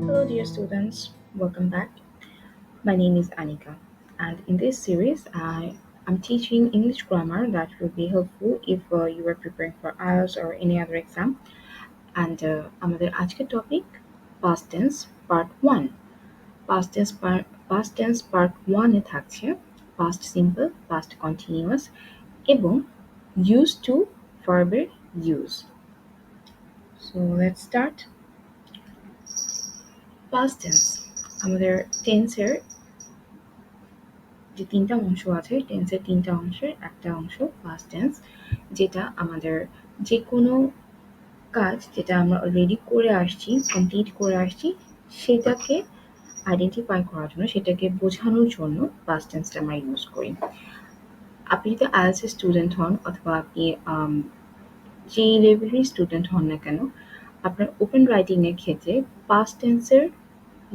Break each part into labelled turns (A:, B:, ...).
A: Hello, dear students. Welcome back. My name is Anika, and in this series, I am teaching English grammar that will be helpful if you are preparing for IELTS or any other exam. And আমাদের আজকের topic past tense part 1. Past tense part 1 এ থাকছে past simple, past continuous এবং used to verb-এর use. So let's start. Past tense আমাদের টেন্সের যে ৩ টা অংশ আছে, টেন্সের ৩ টা অংশের একটা অংশ পাস্ট টেন্স, যেটা আমাদের যেকোনো কাজ যেটা আমরা অলরেডি করে আসছি, কমপ্লিট করে আসছি, সেটাকে আইডেন্টিফাই করার জন্য, সেটাকে বোঝানোর জন্য পাস্ট টেন্সটা আমরা ইউজ করি। আপনি যদি IELTS এর স্টুডেন্ট হন অথবা আপনি যেই লেভেলেরই স্টুডেন্ট হন না কেন, আপনার ওপেন রাইটিং এর ক্ষেত্রে পাস্ট টেন্সের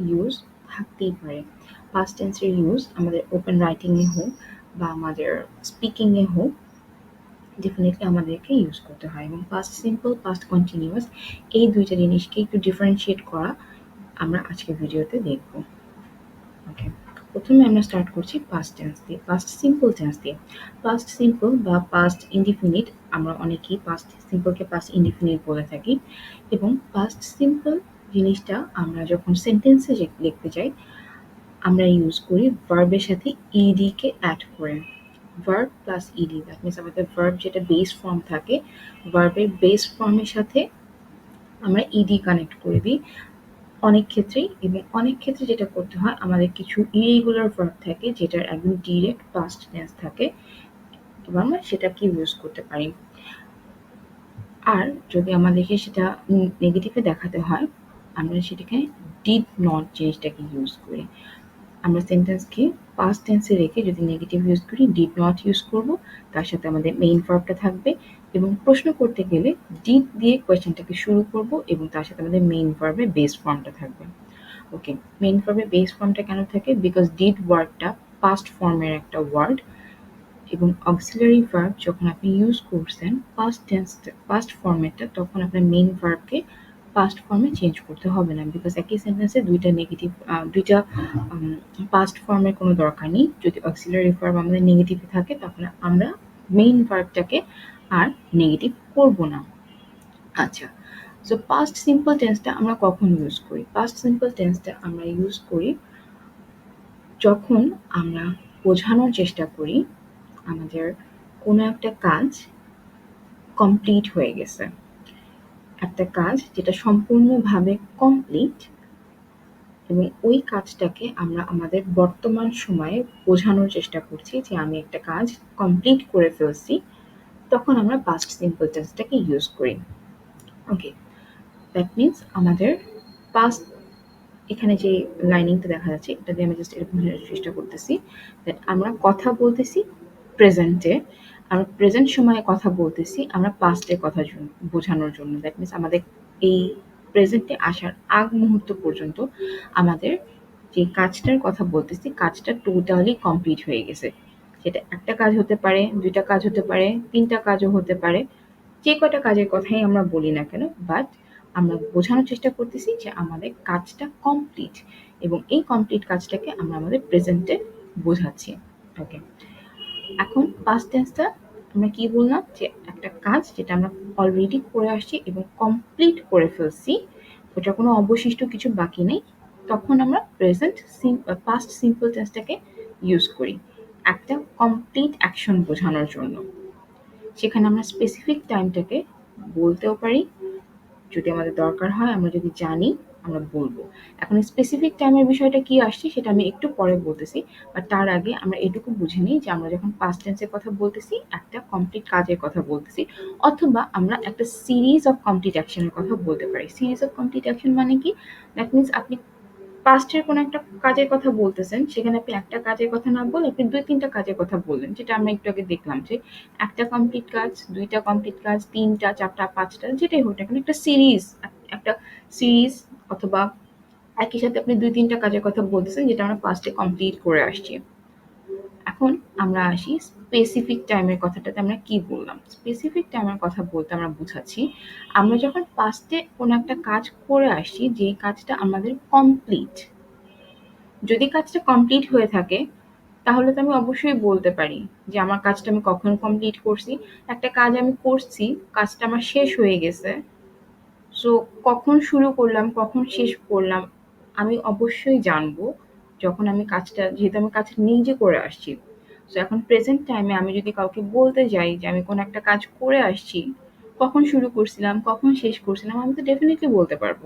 A: ইউজ থাকতেই পারে। পাস্ট টেন্সের ইউজ আমাদের ওপেন রাইটিং এ হোক বা আমাদের স্পিকিং এ হোক, ডেফিনেটলি আমাদেরকে ইউজ করতে হয়। এবং পাস্ট সিম্পল, পাস্ট কন্টিনিউয়াস, এই দুইটা জিনিসকে একটু ডিফারেন্সিয়েট করা আমরা আজকের ভিডিওতে দেখব। ওকে, প্রথমে আমরা স্টার্ট করছি পাস্ট টেন্স দিয়ে, পাস্ট সিম্পল টেন্স দিয়ে। পাস্ট সিম্পল বা পাস্ট ইনডিফিনিট, আমরা অনেকেই পাস্ট সিম্পলকে পাস্ট ইনডিফিনিট বলে থাকি। এবং পাস্ট সিম্পল জিনিসটা আমরা যখন সেন্টেন্সে লিখতে যাই, আমরা ইউজ করি ভার্বের সাথে ইডি কে অ্যাড করে। Verb plus ED, that means আমাদের ভার্ব যেটা বেস ফর্ম থাকে, ভার্বের বেস ফর্মের সাথে আমরা ইডি কানেক্ট করে দিই অনেক ক্ষেত্রেই। এবং অনেক ক্ষেত্রে যেটা করতে হয়, আমাদের কিছু ইরেগুলার ভার্ব থাকে যেটার একদম ডিরেক্ট পাস্ট টেন্স থাকে, এবং আমরা সেটাকে ইউজ করতে পারি। আর যদি আমাদেরকে সেটা নেগেটিভে দেখাতে হয়, আমরা সেটাকে ডিড নট জিনিসটাকে ইউজ করি। আমরা সেন্টেন্সকে পাস্ট টেন্সে রেখে যদি নেগেটিভ ইউজ করি, ডিড নট ইউজ করব, তার সাথে আমাদের মেইন ভার্বটা থাকবে। এবং প্রশ্ন করতে গেলে ডিড দিয়ে কোয়েশ্চেনটাকে শুরু করব এবং তার সাথে আমাদের মেইন ভার্বের বেস ফর্মটা থাকবে। ওকে, মেইন ভার্বের বেস ফর্মটা কেন থাকে? বিকজ ডিড ওয়ার্ডটা পাস্ট ফর্মের একটা ওয়ার্ড, এবং অক্সিলারি ভার্ব যখন আপনি ইউজ করছেন পাস্ট ফর্মেটটা, তখন আপনার মেইন ভার্বকে পাস্ট ফর্মে চেঞ্জ করতে হবে না, বিকজ একই সেন্টেন্সে দুইটা পাস্ট ফর্মের কোনো দরকার নেই। যদি অক্সিলারি ভার্ব আমাদের নেগেটিভে থাকে, তখন আমরা মেইন ভার্বটাকে আর নেগেটিভ করব না। আচ্ছা, সো পাস্ট সিম্পল টেন্সটা আমরা কখন ইউজ করি? পাস্ট সিম্পল টেন্সটা আমরা ইউজ করি যখন আমরা বোঝানোর চেষ্টা করি আমাদের কোনো একটা কাজ কমপ্লিট হয়ে গেছে। একটা কাজ যেটা সম্পূর্ণভাবে কমপ্লিট, এবং ওই কাজটাকে আমরা আমাদের বর্তমান সময়ে বোঝানোর চেষ্টা করছি যে আমি একটা কাজ কমপ্লিট করে ফেলছি, তখন আমরা পাস্ট সিম্পল টেন্সটাকে ইউজ করি। ওকে, দ্যাট মিনস আমাদের পাস্ট, এখানে যে লাইনিংটা দেখা যাচ্ছে, এটা দিয়ে আমি জাস্ট এটা বোঝানোর চেষ্টা করতেছি দ্যাট আমরা কথা বলতেছি প্রেজেন্টে, আমরা প্রেজেন্ট সময়ে কথা বলতেছি আমরা পাস্টের কথা বোঝানোর জন্য। দ্যাট মিনস আমাদের এই প্রেজেন্টে আসার আগ মুহূর্ত পর্যন্ত আমাদের যে কাজটার কথা বলতেছি, কাজটা টোটালি কমপ্লিট হয়ে গেছে। সেটা একটা কাজ হতে পারে, ২ টা কাজ হতে পারে, ৩ টা কাজও হতে পারে। যে কয়টা কাজের কথাই আমরা বলি না কেন, বাট আমরা বোঝানোর চেষ্টা করতেছি যে আমাদের কাজটা কমপ্লিট, এবং এই কমপ্লিট কাজটাকে আমরা আমাদের প্রেজেন্টে বোঝাচ্ছি। ওকে, এখন পাস্ট টেন্সটা আমরা কি বললাম? যে একটা কাজ যেটা আমরা অলরেডি করে আসছি এবং কমপ্লিট করে ফেলছি, ওটা কোনো অবশিষ্ট কিছু বাকি নেই, তখন আমরা পাস্ট সিম্পল টেন্সটাকে ইউজ করি একটা কমপ্লিট অ্যাকশন বোঝানোর জন্য। সেখানে আমরা স্পেসিফিক টাইমটাকে বলতেও পারি, যদি আমাদের দরকার হয়, আমরা যদি জানি আমরা বলবো। এখন স্পেসিফিক টাইমের বিষয়টা কি আসছে সেটা আমি একটু পরে বলতেছি, বাট তার আগে আমরা এটুকু বুঝে নিই যে আমরা যখন পাস্ট টেন্সের কথা বলতেছি, একটা কমপ্লিট কাজের কথা বলতেছি, অথবা আমরা একটা সিরিজ অফ কমপ্লিট অ্যাকশনের কথা বলতে পারি। সিরিজ অফ কমপ্লিট অ্যাকশন মানে কি? দ্যাট মিনস আপনি পাস্টের কোনো একটা কাজের কথা বলতেছেন, সেখানে আপনি একটা কাজের কথা না বলে আপনি ২-৩ টা কাজের কথা বললেন, যেটা আমরা একটু আগে দেখলাম যে একটা কমপ্লিট কাজ, ২ টা কমপ্লিট কাজ, ৩ টা, ৪ টা, ৫ টা, যেটাই হোক না কেন, একটা সিরিজ অথবা একই সাথে আপনি ২-৩ টা কাজের কথা বলতেছেন যেটা আমরা পাস্টে কমপ্লিট করে আসছি। এখন আমরা আসি স্পেসিফিক টাইমের কথাটাতে আমরা কি বললাম। স্পেসিফিক টাইমের কথা বলতে আমরা বুঝাচ্ছি আমরা যখন পাস্টে কোনো একটা কাজ করে আসি যে কাজটা আমাদের কমপ্লিট। যদি কাজটা কমপ্লিট হয়ে থাকে তাহলে তো আমি অবশ্যই বলতে পারি যে আমার কাজটা আমি কখন কমপ্লিট করছি। একটা কাজ আমি করছি, কাজটা আমার শেষ হয়ে গেছে। সো কখন শুরু করলাম, কখন শেষ করলাম আমি অবশ্যই জানবো যখন আমি কাজটা, যেহেতু আমি কাজটা নিজে করে আসছি। সো এখন প্রেজেন্ট টাইমে আমি যদি কাউকে বলতে যাই যে আমি কোনো একটা কাজ করে আসছি, কখন শুরু করছিলাম, কখন শেষ করছিলাম, আমি তো ডেফিনেটলি বলতে পারবো।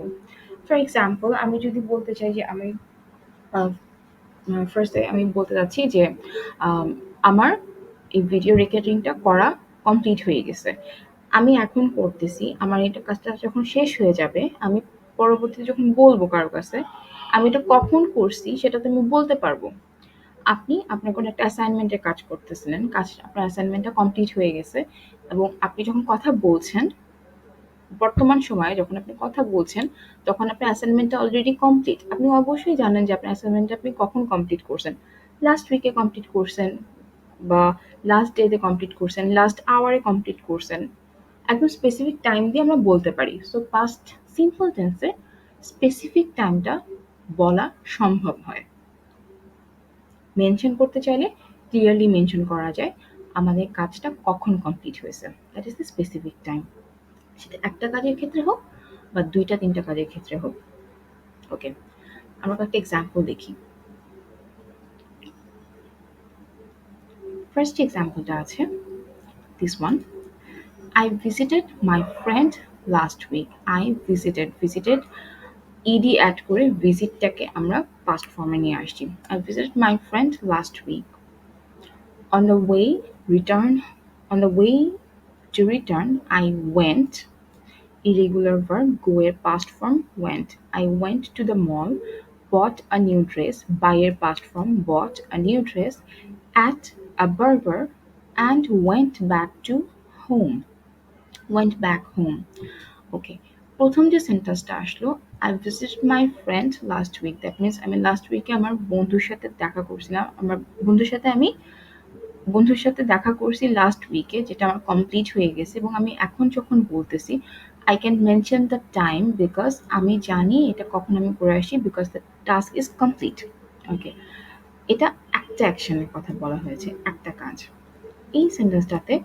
A: ফর এক্সাম্পল আমি যদি বলতে চাই যে আমি ফার্স্টে আমি বলতে চাচ্ছি যে আম আমার এই ভিডিও রেকর্ডিংটা করা কমপ্লিট হয়ে গেছে। আমি এখন করতেছি। আমার এটা কাজটা যখন শেষ হয়ে যাবে, আমি পরবর্তীতে যখন বলব কারো কাছে, আমি এটা কখন করছি সেটা তো আমি বলতে পারবো। আপনি আপনার কোনো একটা অ্যাসাইনমেন্টের কাজ করতেছিলেন। আপনার অ্যাসাইনমেন্টটা কমপ্লিট হয়ে গেছে এবং আপনি যখন কথা বলছেন, বর্তমান সময়ে যখন আপনি কথা বলছেন, তখন আপনার অ্যাসাইনমেন্টটা অলরেডি কমপ্লিট। আপনি অবশ্যই জানেন যে আপনার অ্যাসাইনমেন্টটা আপনি কখন কমপ্লিট করছেন। লাস্ট উইকে কমপ্লিট করছেন বা লাস্ট ডেতে কমপ্লিট করছেন, লাস্ট আওয়ারে কমপ্লিট করছেন। একদম স্পেসিফিক টাইম দিয়ে আমরা বলতে পারি। সো পাস্ট সিম্পল টেন্সে স্পেসিফিক টাইমটা বলা সম্ভব হয়। মেনশন করতে চাইলে ক্লিয়ারলি মেনশন করা যায় আমাদের কাজটা কখন কমপ্লিট হয়েছে। That is the specific time. সেটা একটা কাজের ক্ষেত্রে হোক বা ২টা-৩টা কাজের ক্ষেত্রে হোক। ওকে, আমরা কয়েকটা এক্সাম্পল দেখি। ফার্স্ট এক্সাম্পলটা আছে this one. I visited my friend last week. I visited ed add করে ভিজিটটাকে আমরা পাস্ট ফর্মে নিয়ে আসছি। I visited my friend last week. On the way return on the way to return I went irregular verb go এর past form went. I went to the mall, bought a new dress, buy এর past form bought a new dress, ate a burger and went back to home. Went back home. ওকে, প্রথম যে সেন্টেন্সটা আসলো I visited my friend last week, that means আমি last উইকে আমার বন্ধুর সাথে দেখা করছিলাম। আমার বন্ধুর সাথে দেখা করছি লাস্ট উইকে, যেটা আমার কমপ্লিট হয়ে গেছে এবং আমি এখন যখন বলতেছি I can mention the time because আমি জানি এটা কখন আমি করে আসি, because the task is complete. Okay, এটা একটা অ্যাকশনের কথা বলা হয়েছে, একটা কাজ। এই সেন্টেন্সটাতে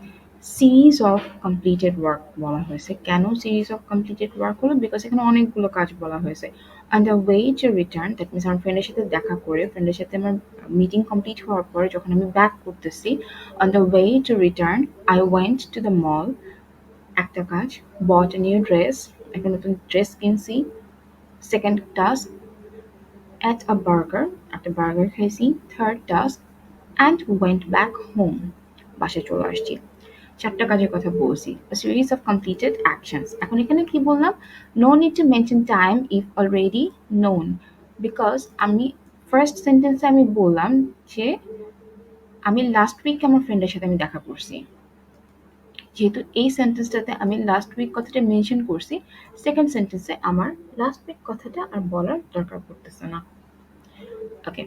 A: সিরিজ অফ কমপ্লিটেড ওয়ার্ক বলা হয়েছে। কেন সিরিজ অফ কমপ্লিটেড ওয়ার্ক হলো? বিকজ এখানে অনেকগুলো কাজ বলা হয়েছে। On the way to return, that means আমার ফ্রেন্ডের সাথে দেখা করে, ফ্রেন্ডের সাথে আমার মিটিং কমপ্লিট হওয়ার পরে যখন আমি ব্যাক করতেছি, on the way to return I went to the মল, একটা কাজ। বট এ নিউ ড্রেস, একটা নতুন ড্রেস কিনছি, second task. At a burger, একটা বার্গার খাইছি, third task. And went back home, বাসায় চলে আসছি। ৪টা কাজের কথা বলছি। A series of completed actions. এখন এখানে কি বললাম? No need to mention time if already known. Because আমি ফার্স্ট সেন্টেন্সে আমি বললাম যে আমি লাস্ট উইক আমার ফ্রেন্ডের সাথে আমি দেখা করছি। যেহেতু এই সেন্টেন্সটাতে আমি লাস্ট উইক কথাটা মেনশন করছি, সেকেন্ড সেন্টেন্সে আমার লাস্ট উইক কথাটা আর বলার দরকার পড়তেছে না। ওকে,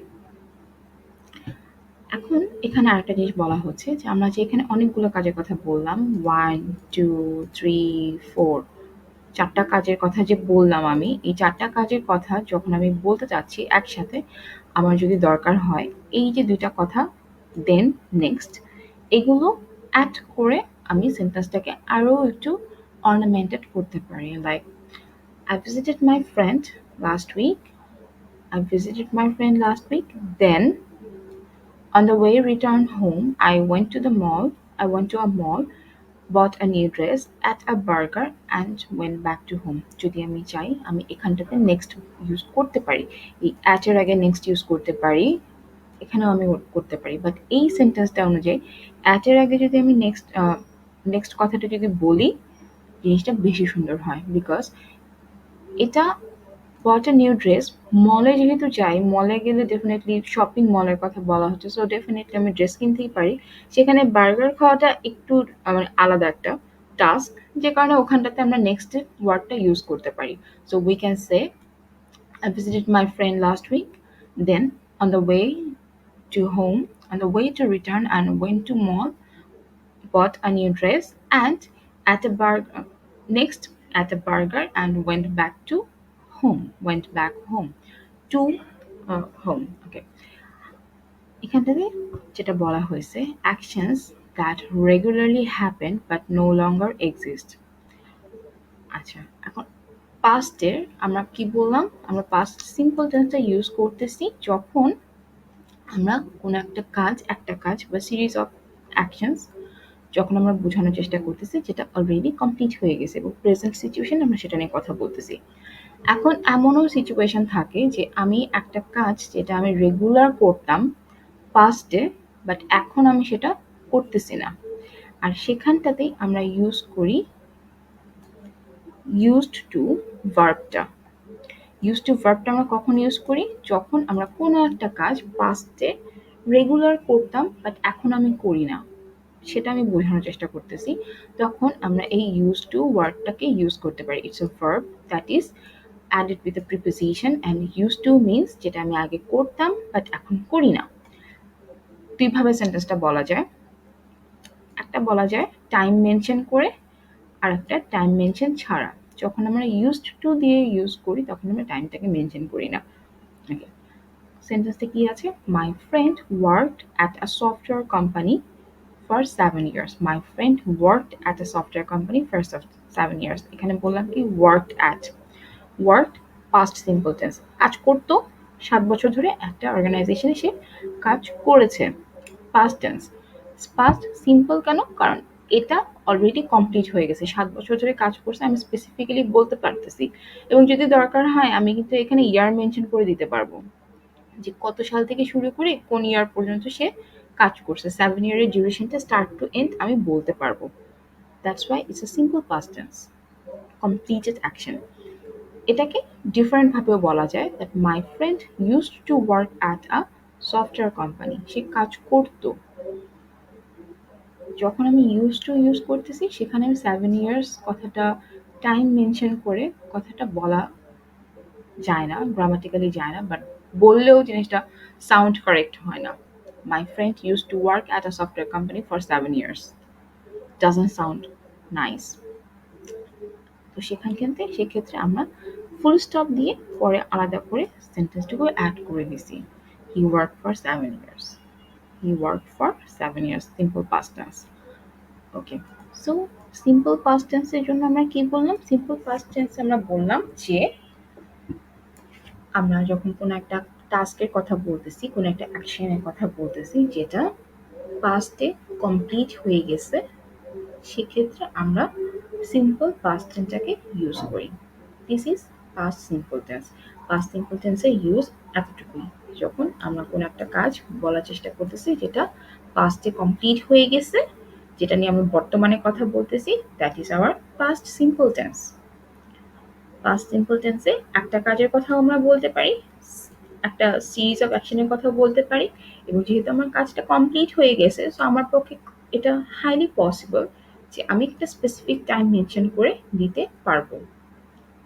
A: এখন এখানে আরেকটা জিনিস বলা হচ্ছে যে আমরা যে এখানে অনেকগুলো কাজের কথা বললাম 1, 2, 3, 4, ৪টা কাজের কথা যে বললাম আমি, এই ৪টা কাজের কথা যখন আমি বলতে চাচ্ছি একসাথে, আমার যদি দরকার হয় এই যে ২টা কথা দেন নেক্সট, এগুলো অ্যাড করে আমি সেন্টেন্সটাকে আরো একটু অর্নামেন্টেড করতে পারি। Like I visited my friend last week. I visited my friend last week. Then on the way return home, I went to the mall. I went to a mall, bought a new dress, ate a burger and went back to home. যদি আমি চাই আমি এখানটাতে next use করতে পারি। এই at এর আগে নেক্সট ইউজ করতে পারি। এখানেও আমি করতে পারি। বাট এই সেন্টেন্সটা অনুযায়ী at এর আগে যদি আমি নেক্সট কথাটা যদি বলি, জিনিসটা বেশি সুন্দর হয়। বিকজ এটা bought a new dress, মলে যেহেতু যাই, মলে গেলে ডেফিনেটলি শপিং মলের কথা বলা হচ্ছে। সো ডেফিনেটলি আমি ড্রেস কিনতেই পারি। সেখানে বার্গার খাওয়াটা একটু মানে আলাদা একটা টাস্ক, যে কারণে ওখানটাতে আমরা নেক্সট ওয়ার্ডটা ইউজ করতে পারি। So we can say I visited my friend last week. Then on the way to home on the way to return and went to mall, bought a new dress, and at a burger next at a burger and went back to went back home to home. Okay, এখানটাতে যেটা বলা হয়েছে actions that regularly happen but no longer exist. আচ্ছা, এখন পাস্টের আমরা কি বললাম? আমরা পাস্ট সিম্পল টেন্সটা ইউজ করতেছি যখন আমরা কোনো একটা কাজ বা সিরিজ অফ অ্যাকশনস যখন আমরা বোঝানোর চেষ্টা করতেছি যেটা অলরেডি কমপ্লিট হয়ে গেছে এবং প্রেজেন্ট সিচুয়েশন আমরা সেটা নিয়ে কথা বলতেছি। এখন এমনও সিচুয়েশন থাকে যে আমি একটা কাজ যেটা আমি রেগুলার করতাম পাস্টে, বাট এখন আমি সেটা করতেছি না। আর সেখানটাতেই আমরা ইউজ করি used to ভার্বটা। used to ভার্বটা আমরা কখন ইউজ করি? যখন আমরা কোনো একটা কাজ পাস্টে রেগুলার করতাম বাট এখন আমি করি না, সেটা আমি বোঝানোর চেষ্টা করতেছি। তখন আমরা এই used to ওয়ার্ডটাকে ইউজ করতে পারি। It's a verb that is added with a preposition and used to means যেটা আমি আগে করতাম বাট এখন করি না। দুইভাবে সেন্টেন্সটা বলা যায়। একটা বলা যায় টাইম মেনশন করে, আর একটা টাইম মেনশন ছাড়া। যখন আমরা used to দিয়ে ইউজ করি তখন আমরা টাইমটাকে মেনশন করি না। ওকে, সেন্টেন্সটা কি আছে? My friend worked at a software company for 7 years. My friend worked at a software company for 7 years. এখানে বললাম কি worked at, worked past simple tense, কাজ করতো 7 বছর ধরে একটা অর্গানাইজেশনে সে কাজ করেছে। past tense, past simple কেন? কারণ এটা অলরেডি কমপ্লিট হয়ে গেছে। 7 বছর ধরে কাজ করছে আমি স্পেসিফিক্যালি বলতে পারতেছি, এবং যদি দরকার হয় আমি কিন্তু এখানে ইয়ার মেনশন করে দিতে পারবো যে কত সাল থেকে শুরু করে কোন ইয়ার পর্যন্ত সে কাজ করছে। 7 ইয়ারের ডিউরেশনটা স্টার্ট টু এন্ড আমি বলতে পারবো। That's why it's a simple past tense, completed action. এটাকে ডিফারেন্ট ভাবেও বলা যায় that my friend used to work at a software company. সে কাজ করতো। যখন আমি ইউজ টু ইউজ করতেছি সেখানে আমি 7 ইয়ার্স কথাটা টাইম মেনশন করে কথাটা বলা যায় না, গ্রামাটিক্যালি যায় না, বাট বললেও জিনিসটা সাউন্ড কারেক্ট হয় না। My friend use to work at a software company for 7 years doesn't sound nice. তো সেক্ষেত্রে আমরা ফুল স্টপ দিয়ে পরে আলাদা করে সেন্টেন্সটুকু অ্যাড করে দিছি। He work for 7 years, he work for 7 years, simple past tense. Okay, so simple past টেন্সের জন্য আমরা কি বললাম? সিম্পল পাস্ট টেন্সে আমরা বললাম যে আমরা যখন কোনো একটা টাস্কের কথা বলতেছি, কোনো একটা অ্যাকশনের কথা বলতেছি যেটা পাস্টে কমপ্লিট হয়ে গেছে, সেক্ষেত্রে আমরা সিম্পল পাস্ট টেন্সটাকে ইউজ করি। This is past simple tense. Past simple টেন্সের ইউজ এতটুকুই, যখন আমরা কোনো একটা কাজ বলার চেষ্টা করতেছি যেটা পাস্টে কমপ্লিট হয়ে গেছে, যেটা নিয়ে আমরা বর্তমানে কথা বলতেছি, that is our past simple tense. Past simple টেন্সে একটা কাজের কথাও আমরা বলতে পারি, একটা সিরিজ অফ অ্যাকশনের কথাও বলতে পারি, এবং যেহেতু আমার কাজটা কমপ্লিট হয়ে গেছে সো আমার পক্ষে এটা হাইলি পসিবল যে আমি একটা স্পেসিফিক টাইম মেনশন করে দিতে পারবো।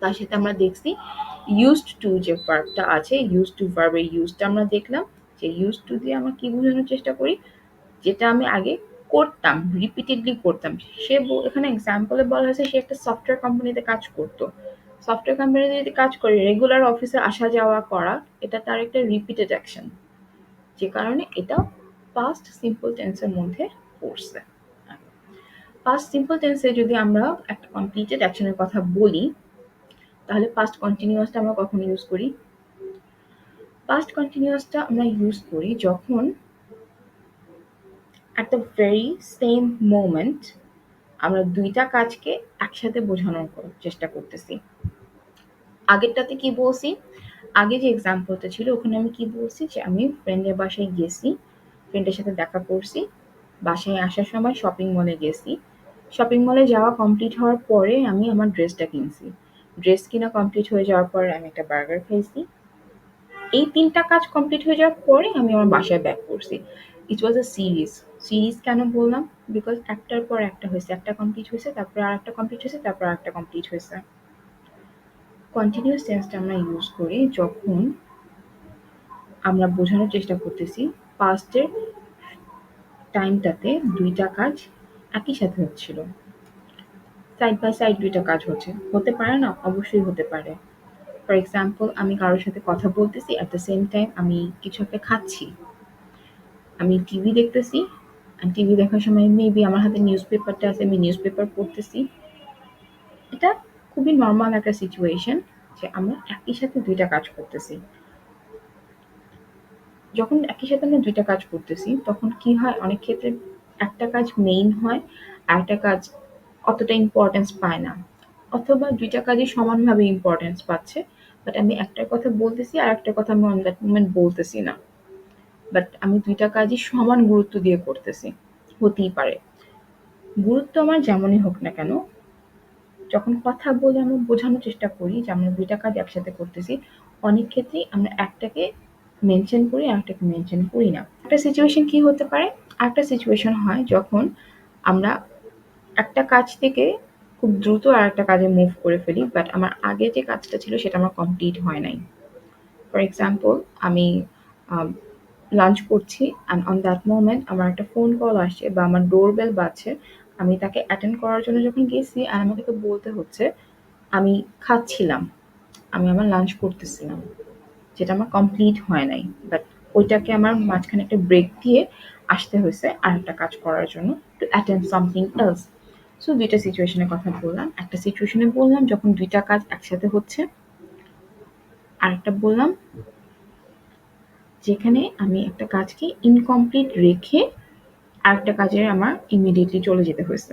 A: তার সাথে আমরা দেখছি ইউজড টু যে ভার্বটা আছে, ইউজড টু ভার্বের ইউজটা আমরা দেখলাম যে ইউজড টু দিয়ে আমরা কি বোঝানোর চেষ্টা করি, যেটা আমি আগে করতাম, রিপিটেডলি করতাম। এখানে এক্সাম্পলে বলা হয়েছে সে একটা সফটওয়্যার কোম্পানিতে কাজ করতো। সফটওয়্যার কোম্পানিতে যদি কাজ করে রেগুলার অফিসে আসা যাওয়া করা, এটা তার একটা রিপিটেড অ্যাকশন, যে কারণে এটা পাস্ট সিম্পল টেন্সের মধ্যে পড়ছে। পাস্ট সিম্পল টেন্সে যদি আমরা একটা কমপ্লিটেড অ্যাকশনের কথা বলি, তাহলে পাস্ট কন্টিনিউয়াসটা আমরা কখন ইউজ করি? পাস্ট কন্টিনিউয়াসটা আমরা ইউজ করি যখন at the very same moment আমরা দুইটা কাজকে একসাথে বোঝানোর চেষ্টা করতেছি। আগেরটাতে কি বলছি? আগে যে এক্সাম্পলটা ছিল ওখানে আমি কি বলছি যে আমি ফ্রেন্ডের বাসায় গেছি, ফ্রেন্ডের সাথে দেখা করছি, বাসায় আসার সময় শপিং মলে গেছি, শপিং মলে যাওয়া কমপ্লিট হওয়ার পরে আমি আমার ড্রেসটা কিনছি, ড্রেস কিনা কমপ্লিট হয়ে যাওয়ার পরে আমি একটা বার্গার খাইছি, এই ৩টা কাজ কমপ্লিট হয়ে যাওয়ার পরে আমি আমার বাসায় ব্যাক করছি। ইট ওয়াজ আ সিরিজ। সিরিজ কেন বললাম? বিকজ একটার পর একটা হয়েছে, একটা কমপ্লিট হয়েছে, তারপরে আরেকটা কমপ্লিট হয়েছে, তারপর আরেকটা কমপ্লিট হয়েছে। কন্টিনিউয়াস টেন্সটা আমরা ইউজ করি যখন আমরা বোঝানোর চেষ্টা করতেছি পাস্টের টাইমটাতে ২ টা কাজ একই সাথে হচ্ছিল। সাইড বাই সাইড ২ টা কাজ হচ্ছে। হতে পারে না? অবশ্যই হতে পারে। ফর এক্সাম্পল আমি কারো সাথে কথা বলতেছি, এট দ্য সেম টাইম আমি কিছু একটা খাচ্ছি। আমি টিভি দেখতেছি, টিভি দেখার সময় মেবি আমার হাতে নিউজপেপারটা আছে, আমি নিউজপেপার পড়তেছি। এটা খুবই নরমাল একটা সিচুয়েশন যে আমরা একই সাথে ২ টা কাজ করতেছি। যখন একই সাথে আমরা ২ টা কাজ করতেছি, তখন কি হয়? অনেক ক্ষেত্রে একটা কাজ মেইন হয়, আরেকটা কাজ অতটা ইম্পোর্টেন্স পায় না। অথবা ২ টা কাজই সমানভাবে ইম্পোর্টেন্স পাচ্ছে। বাট আমি একটার কথা বলতেছি, আরেকটার কথা আমি অন দ্যাট মোমেন্ট বলতেছি না। বাট আমি ২ টা কাজই সমান গুরুত্ব দিয়ে করতেছি। হতেই পারে। গুরুত্ব আমার যেমনই হোক না কেন, যখন কথা বলে আমরা বোঝানোর চেষ্টা করি যে আমরা ২ টা কাজ একসাথে করতেছি, অনেক ক্ষেত্রেই আমরা একটাকে মেনশন করি, আরেকটাকে মেনশন করি না। একটা সিচুয়েশন কি হতে পারে? আরেকটা সিচুয়েশন হয় যখন আমরা একটা কাজ থেকে খুব দ্রুত আরেকটা কাজে মুভ করে ফেলি। বাট আমার আগে যে কাজটা ছিল সেটা আমার কমপ্লিট হয় নাই। ফর এক্সাম্পল আমি আম লাঞ্চ করছি অ্যান্ড অন দ্যাট মোমেন্ট আমার একটা ফোন কল আসছে বা আমার ডোরবেল বাজছে। আমি তাকে অ্যাটেন্ড করার জন্য যখন গেছি আর আমাকে তো বলতে হচ্ছে আমি খাচ্ছিলাম। আমি আমার লাঞ্চ করতেছিলাম। যেটা আমার কমপ্লিট হয় নাই। বাট ওইটাকে আমার মাঝখানে একটা ব্রেক দিয়ে আসতে হইছে আরেকটা কাজ করার জন্য to attend something else. So ২ টা সিচুয়েশনের কথা বললাম। একটা সিচুয়েশনে বললাম যখন ২ টা কাজ একসাথে হচ্ছে। আরেকটা বললাম যেখানে আমি একটা কাজকে ইনকমপ্লিট রেখে আরেকটা কাজে আমার ইমিডিয়েটলি চলে যেতে হয়েছে।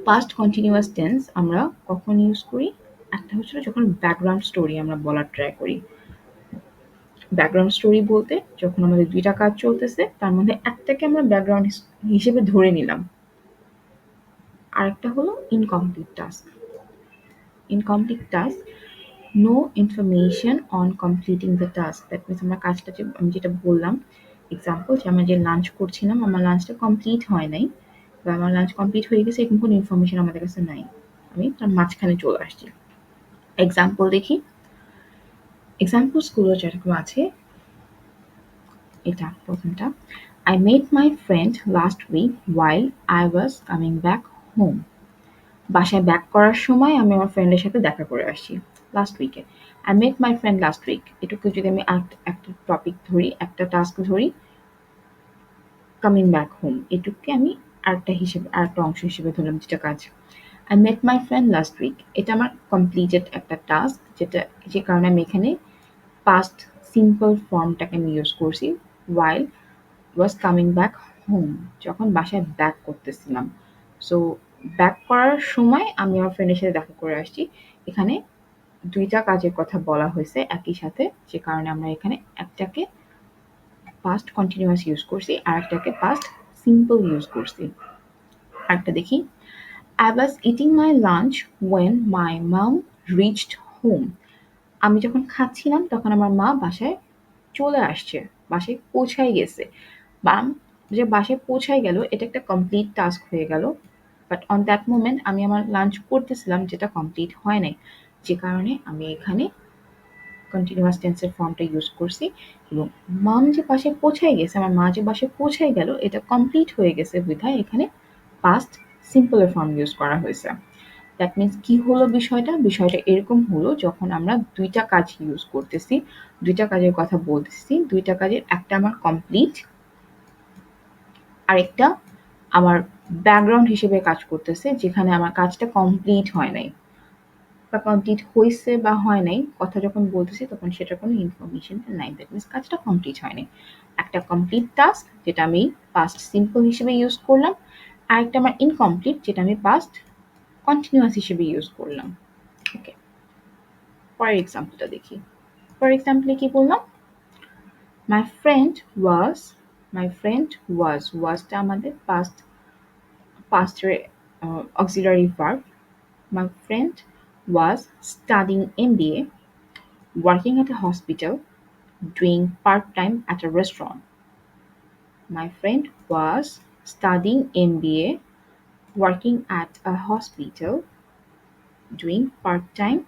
A: পাস্ট কন্টিনিউয়াস টেন্স আমরা কখন ইউজ করি? একটা হচ্ছিল যখন ব্যাকগ্রাউন্ড স্টোরি আমরা বলার ট্রাই করি। ব্যাকগ্রাউন্ড স্টোরি বলতে যখন আমাদের ২ টা কাজ চলতেছে তার মধ্যে একটাকে আমরা ব্যাকগ্রাউন্ড হিসেবে ধরে নিলাম। আরেকটা হলো incomplete task. Incomplete task no information on completing the task. That means আমরা কাজটা যে আমি যেটা বললাম এক্সাম্পল যে আমরা যে লাঞ্চ করছিলাম আমার লাঞ্চটা কমপ্লিট হয় নাই বা আমার লাঞ্চ কমপ্লিট হয়ে গেছে এরকম কোনো ইনফরমেশন আমাদের কাছে নাই। আমি তার মাঝখানে চলে আসছি। এক্সাম্পল দেখি। এক্সাম্পলসগুলো যেরকম আছে এটা প্রথমটা। I met my friend last week while I was coming back home. বাসায় ব্যাক করার সময় আমি আমার ফ্রেন্ডের সাথে দেখা করে আসছি লাস্ট উইকে। I met my friend last week. এটুকু যদি আমি একটা টপিক ধরি, একটা টাস্ক ধরি, coming back home এটুকুকে আমি আরেকটা অংশ হিসেবে ধরলাম যেটা কাজ। I met my friend last week. এটা আমার কমপ্লিটেড একটা টাস্ক যে কারণে আমি এখানে পাস্ট সিম্পল ফর্মটাকে আমি ইউজ করছি while was coming back home যখন বাসায় ব্যাক করতেছিলাম। সো ব্যাক করার সময় আমি আমার ফ্রেন্ডের সাথে দেখা করে আসছি। এখানে ২ টা কাজের কথা বলা হয়েছে একই সাথে যে কারণে আমরা এখানে একটাকে পাস্ট কন্টিনিউয়াস ইউজ করছি আরেকটাকে পাস্ট সিম্পল ইউজ করছি। আরেকটা দেখি। I was eating my lunch when my mom reached home. আমি যখন খাচ্ছিলাম তখন আমার মা বাসায় চলে আসছে। বাসায় পৌঁছায় গেছে। বা যে বাসায় পৌঁছায় গেল এটা একটা কমপ্লিট টাস্ক হয়ে গেল। বাট অন দ্যাট মোমেন্ট আমি আমার লাঞ্চ করতেছিলাম যেটা কমপ্লিট হয় নাই। যে কারণে আমি এখানে কন্টিনিউয়াস টেন্সের ফর্মটা ইউজ করছি এবং মাম যে বাসায় পৌঁছায় গেছে, আমার মা যে বাসায় পৌঁছায় গেল এটা কমপ্লিট হয়ে গেছে বিধায় এখানে পাস্ট সিম্পলের ফর্ম ইউজ করা হয়েছে। দ্যাট মিনস কি হলো বিষয়টা? বিষয়টা এরকম হলো যখন আমরা ২ টা কাজ ইউজ করতেছি, ২ টা কাজের কথা বলতেছি, ২ টা কাজের একটা আমার কমপ্লিট আরেকটা আমার ব্যাকগ্রাউন্ড হিসেবে কাজ করতেছে যেখানে আমার কাজটা কমপ্লিট হয় নাই বা কমপ্লিট হইছে বা হয় নাই কথা যখন বলতেছি তখন সেটার কোনো ইনফরমেশন নাই। দ্যাট মিনস কাজটা কমপ্লিট হয় নাই। একটা কমপ্লিট টাস্ক যেটা আমি পাস্ট সিম্পল হিসেবে ইউজ করলাম। আরেকটা আমার ইনকমপ্লিট যেটা আমি পাস্ট কন্টিনিউয়াস হিসেবে ইউজ করলাম। ওকে, পরের এক্সাম্পলটা দেখি। পরের এক্সাম্পলে কি বললাম? My friend was my friend wasটা আমাদের past auxiliary verb. My friend was studying MBA, working at a hospital, doing part-time at a restaurant. My friend was studying MBA, working at a hospital, doing part-time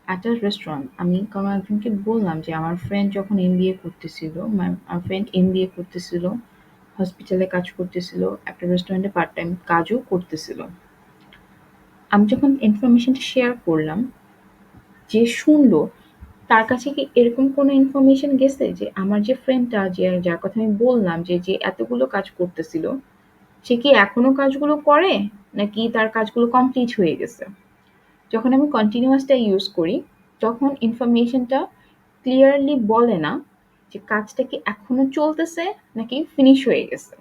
A: at a restaurant. আমি কোনো একজনকে বললাম যে আমার friend যখন MBA করতেছিল, আমার friend MBA করতেছিল হসপিটালে কাজ করতেছিল, একটা রেস্টুরেন্টে পার্ট টাইম কাজও করতেছিল। আমি যখন ইনফরমেশনটা শেয়ার করলাম, যে শুনলো তার কাছে কি এরকম কোনো ইনফরমেশন গেছে যে আমার যে ফ্রেন্ডটা যে যার কথা আমি বললাম যে এতগুলো কাজ করতেছিল, সে কি এখনো কাজগুলো করে নাকি তার কাজগুলো কমপ্লিট হয়ে গেছে? যখন আমি কন্টিনিউয়াসটা ইউজ করি তখন ইনফরমেশনটা ক্লিয়ারলি বলে না যে কাজটা কি এখনো চলতেছে নাকি ফিনিশ হয়ে গেছে।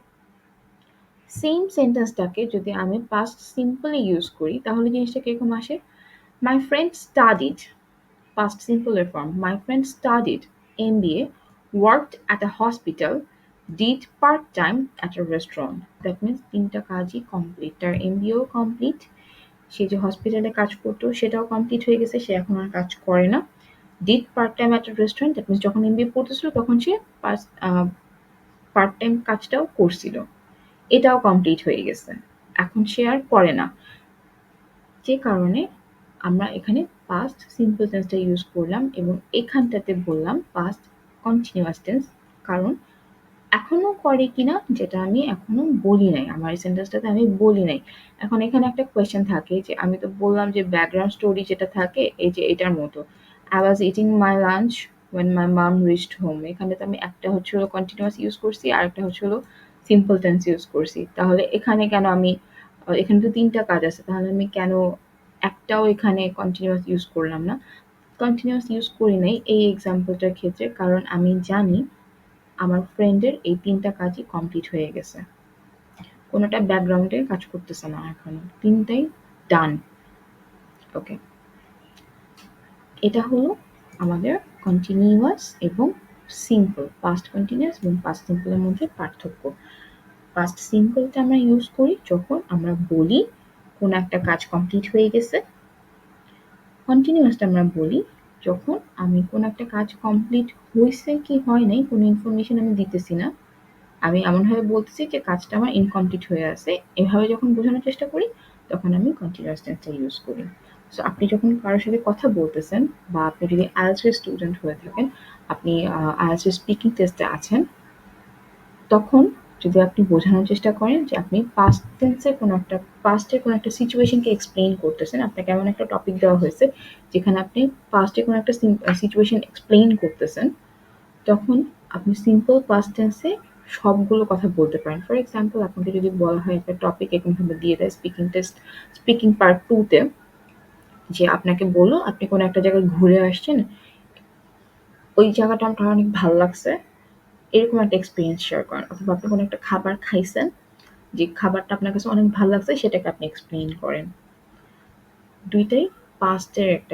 A: সেম সেন্টেন্সটাকে যদি আমি পাস্ট সিম্পলে ইউজ করি তাহলে জিনিসটা কিরকম আসে? My friend studied, past simple form. My friend studied MBA, worked at a hospital, did part-time at a restaurant. That means তিনটা কাজই কমপ্লিট। তার এমবিএও কমপ্লিট, সে যে হসপিটালে কাজ করতো সেটাও কমপ্লিট হয়ে গেছে, সে এখন আর কাজ করে না। Did part time at a restaurant, that means যখন এমবিএ পড়তেছিল তখন সে পার্ট টাইম কাজটাও করছিল, এটাও কমপ্লিট হয়ে গেছে, এখন সে আর করে না। যে কারণে আমরা এখানে পাস্ট সিম্পল টেন্সটা ইউজ করলাম এবং এখানটাতে বললাম পাস্ট কন্টিনিউয়াস টেন্স, কারণ এখনো করে কিনা যেটা আমি এখনো বলি নাই, আমার এই সেন্টেন্সটাতে আমি বলি নাই। এখন এখানে একটা কোয়েশ্চেন থাকে যে আমি তো বললাম যে ব্যাকগ্রাউন্ড স্টোরি যেটা থাকে এই যে এটার মতো, I was eating my lunch when my mom reached home, এখানে তো আমি একটা হচ্ছে হলো কন্টিনিউয়াস ইউজ করছি আর একটা হচ্ছে হলো সিম্পল টেন্স ইউজ করছি, তাহলে এখানে কেন আমি এখানে তো তিনটা কাজ আছে, তাহলে আমি কেন একটাও এখানে কন্টিনিউয়াস ইউজ করলাম না? কন্টিনিউয়াস ইউজ করি নাই এই এক্সাম্পলটার ক্ষেত্রে কারণ আমি জানি আমার ফ্রেন্ডের এই তিনটা কাজই কমপ্লিট হয়ে গেছে, কোনোটা ব্যাকগ্রাউন্ডে কাজ করতেছে না, এখনো তিনটাই ডান। ওকে, এটা হলো আমাদের কন্টিনিউয়াস এবং সিম্পল, পাস্ট কন্টিনিউয়াস এবং পাস্ট সিম্পলের মধ্যে পার্থক্য। পাস্ট সিম্পলটা আমরা ইউজ করি যখন আমরা বলি কোনো একটা কাজ কমপ্লিট হয়ে গেছে। কন্টিনিউয়াসটা আমরা বলি যখন আমি কোনো একটা কাজ কমপ্লিট হয়েছে কি হয় নাই কোনো ইনফরমেশন আমি দিতেছি না, আমি এমনভাবে বলতেছি যে কাজটা আমার ইনকমপ্লিট হয়ে আছে, এভাবে যখন বোঝানোর চেষ্টা করি তখন আমি কন্টিনিউয়াস টেন্সটা ইউজ করি। সো আপনি যখন কারোর সাথে কথা বলতেছেন বা আপনি যদি IELTS এর স্টুডেন্ট হয়ে থাকেন, আপনি IELTS এর স্পিকিং টেস্টে আছেন, তখন যদি আপনি বোঝানোর চেষ্টা করেন যে আপনি পাস্ট টেন্সের কোনো একটা পাস্টের কোনো একটা সিচুয়েশনকে এক্সপ্লেইন করতেছেন, আপনাকে এমন একটা টপিক দেওয়া হয়েছে যেখানে আপনি পাস্টে কোনো একটা সিচুয়েশন এক্সপ্লেইন করতেছেন, তখন আপনি সিম্পল পাস্ট টেন্সে সবগুলো কথা বলতে পারেন। ফর এক্সাম্পল আপনাকে যদি বলা হয় একটা টপিক এরকমভাবে দিয়ে দেয় স্পিকিং টেস্ট, স্পিকিং পার্ট 2 তে, যে আপনাকে বলল আপনি কোনো একটা জায়গায় ঘুরে আসছেন, ওই জায়গাটা আপনার অনেক ভালো লাগছে, এরকম একটা এক্সপেরিয়েন্স শেয়ার করেন। অথবা আপনি কোনো একটা খাবার খাইছেন, যে খাবারটা আপনার কাছে অনেক ভালো লাগছে সেটাকে আপনি এক্সপ্লেইন করেন। দুইটাই পাস্টের একটা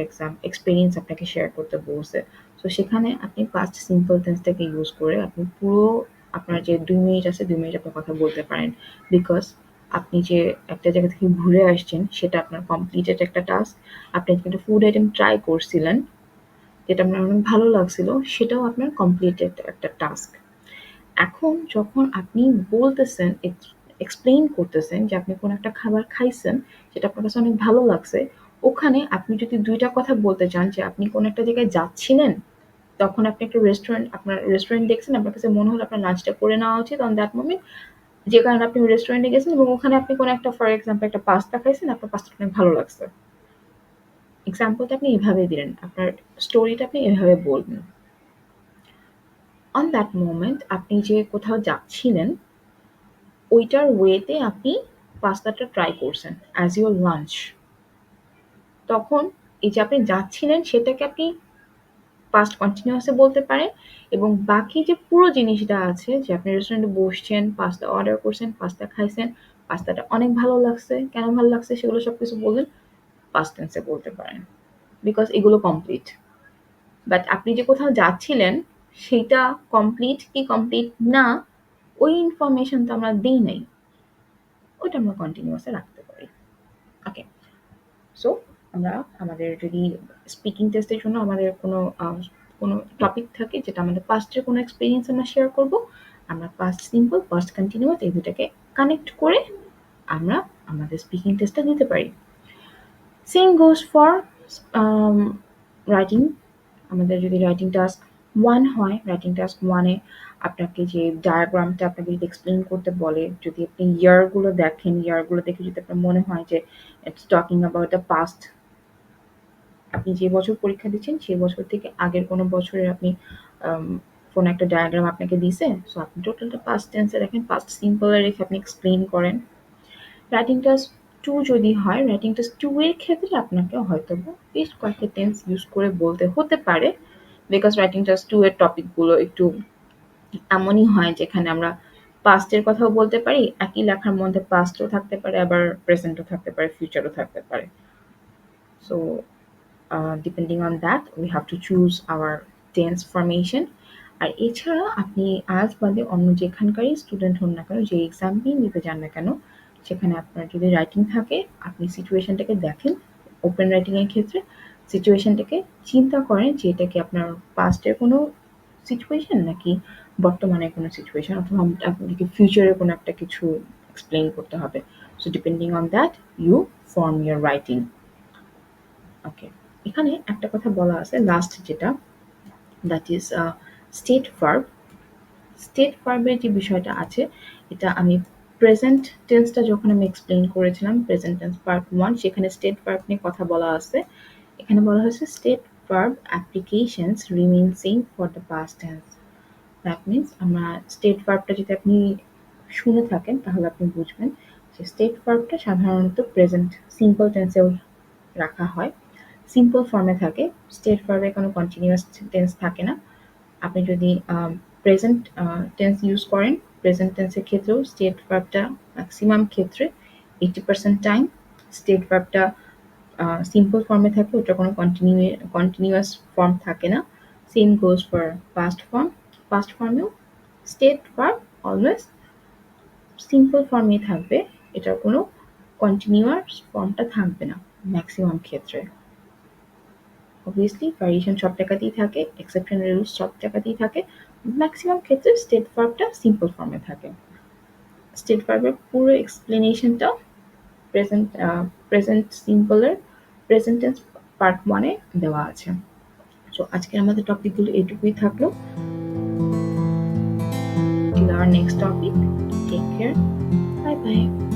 A: এক্সপেরিয়েন্স আপনাকে শেয়ার করতে বলছে। সো সেখানে আপনি পাস্ট সিম্পল টেন্সটাকে ইউজ করে আপনি পুরো আপনার যে ২ মিনিট আছে ২ মিনিট আপনি কথা বলতে পারেন। বিকজ আপনি যে একটা জায়গা থেকে ঘুরে আসছেন সেটা আপনার কমপ্লিটেড একটা টাস্ক। আপনি আজকে একটা ফুড আইটেম ট্রাই করছিলেন, যেটা আপনার অনেক ভালো লাগছিল, সেটাও আপনার কমপ্লিটেড একটা টাস্ক। এখন যখন আপনি বলতেছেন, এক্সপ্লেইন করতেছেন যে আপনি কোনো একটা খাবার খাইছেন, যেটা আপনার কাছে অনেক ভালো লাগছে, ওখানে আপনি যদি ২ টা কথা বলতে চান যে আপনি কোনো একটা জায়গায় যাচ্ছিলেন, তখন আপনি একটা আপনার রেস্টুরেন্ট দেখছেন, আপনার কাছে মনে হলো আপনার লাঞ্চটা করে নেওয়া উচিত অন দ্যাট মোমেন্ট, যে কারণে আপনি রেস্টুরেন্টে গেছেন এবং ওখানে আপনি কোনো একটা ফর এক্সাম্পল একটা পাস্তা খাইছেন, আপনার পাস্তাটা অনেক ভালো লাগছে। এক্সাম্পলটা আপনি এভাবে দিলেন, আপনার স্টোরিটা আপনি এভাবে বলবেন। অন দ্যাট মোমেন্ট আপনি যে কোথাও যাচ্ছিলেন ওইটার ওয়েতে আপনি পাস্তাটা ট্রাই করছেন অ্যাজ ইউর লাঞ্চ। তখন এই যে আপনি যাচ্ছিলেন সেটাকে আপনি পাস্ট কন্টিনিউয়াসে বলতে পারেন এবং বাকি যে পুরো জিনিসটা আছে যে আপনি রেস্টুরেন্টে বসছেন, পাস্তা অর্ডার করছেন, পাস্তা খাইছেন, পাস্তাটা অনেক ভালো লাগছে, কেন ভালো লাগছে সেগুলো সবকিছু বললেন পাস্ট টেন্সে বলতে পারেন। বিকজ এগুলো কমপ্লিট। বাট আপনি যে কোথাও যাচ্ছিলেন সেইটা কমপ্লিট কি কমপ্লিট না ওই ইনফরমেশন তো আমরা দেই নাই। ওইটা আমরা কন্টিনিউয়াসে রাখতে পারি। ওকে। সো আমরা আমাদের যদি স্পিকিং টেস্টের জন্য আমাদের কোনো টপিক থাকে যেটা আমাদের পাস্টের কোনো এক্সপেরিয়েন্স আমরা শেয়ার করব, আমরা পাস্ট সিম্পল, পাস্ট কন্টিনিউয়াস এই দুটাকে কানেক্ট করে আমরা আমাদের স্পিকিং টেস্টটা দিতে পারি। Same goes for writing. আমাদের যদি রাইটিং টাস্ক 1 হয়, রাইটিং টাস্ক 1 এ আপনাকে যে ডায়াগ্রামটা আপনাকে যদি এক্সপ্লেইন করতে বলে, যদি আপনি ইয়ারগুলো দেখেন, ইয়ারগুলো দেখে যদি আপনার মনে হয় যে it's talking about the past, আপনি যে বছর পরীক্ষা দিচ্ছেন সেই বছর থেকে আগের কোনো বছরের আপনি কোনো একটা ডায়াগ্রাম আপনাকে দিছে, সো আপনি টোটালটা পাস্ট টেন্সে দেখেন, পাস্ট সিম্পলে রেখে আপনি এক্সপ্লেইন করেন। রাইটিং টাস্ক 2 যদি হয়, রাইটিং টাস্ক 2 এর ক্ষেত্রে আপনাকে হয়তোবা বেশ কয়েকটা টেন্স ইউজ করে বলতে হতে পারে। বিকজ রাইটিং টাস্ক 2 এর টপিকগুলো একটু এমনই হয় যেখানে আমরা পাস্টের কথাও বলতে পারি, একই লেখার মধ্যে পাস্টও থাকতে পারে, আবার প্রেজেন্টও থাকতে পারে, ফিউচারও থাকতে পারে। So depending on that we have to choose our tense formation। আর এছাড়া আপনি আজ বাদে অন্য যেখানকারই স্টুডেন্ট হন না কেন, যে এক্সামই নিতে যান না কেন, সেখানে আপনার যদি রাইটিং থাকে আপনি সিচুয়েশনটাকে দেখেন। ওপেন রাইটিং এর ক্ষেত্রে সিচুয়েশনটাকে চিন্তা করেন যে এটা কি আপনার পাস্টের কোনো সিচুয়েশন নাকি বর্তমানের কোনো সিচুয়েশন, অথবা আপনাকে ফিউচারের কোনো একটা কিছু এক্সপ্লেইন করতে হবে। So depending on that you form your writing. Okay, এখানে একটা কথা বলা আছে লাস্ট যেটা, that is state verb. State ভার্বের যে বিষয়টা আছে, এটা আমি প্রেজেন্ট টেন্সটা যখন আমি এক্সপ্লেইন করেছিলাম, প্রেজেন্ট টেন্স পার্ট 1, সেখানে স্টেট ভার্ব নিয়ে কথা বলা আছে। এখানে বলা হয়েছে state verb applications remain same for the past tense. That means আমরা স্টেট ভার্বটা যদি আপনি শুনে থাকেন তাহলে আপনি বুঝবেন যে স্টেট ভার্বটা সাধারণত প্রেজেন্ট সিম্পল টেন্সেও রাখা হয়, সিম্পল ফর্মে থাকে। স্টেট ভার্বে কোনো কন্টিনিউয়াস টেন্স থাকে না। আপনি যদি প্রেজেন্ট টেন্স ইউজ করেন, প্রেজেন্ট টেন্সের ক্ষেত্রেও স্টেট ভার্বটা ম্যাক্সিমাম ক্ষেত্রে 80% টাইম স্টেট ভার্বটা সিম্পল ফর্মে থাকে, ওটা কোনো কন্টিনিউয়াস ফর্ম থাকে না। Same goes for past form. Past ফর্মেও স্টেট ভার্ব অলওয়েজ সিম্পল ফর্মেই থাকবে, এটার কোনো কন্টিনিউয়াস ফর্মটা থাকবে না ম্যাক্সিমাম ক্ষেত্রে। অবভিয়াসলি ভ্যারিয়েশন সব জায়গাতেই থাকে, এক্সেপশন রুলস সব জায়গাতেই থাকে, ম্যাক্সিমাম ক্ষেত্রে স্টেট ভার্বটা সিম্পল ফর্মে থাকে। স্টেট ভার্বের পুরো এক্সপ্লেনেশনটা প্রেজেন্ট সিম্পলের প্রেজেন্ট টেন্স পার্ট 1-এ দেওয়া আছে। সো আজকে আমাদের টপিকগুলো এটুকুই থাকলো। till our next topic, take care, bye bye।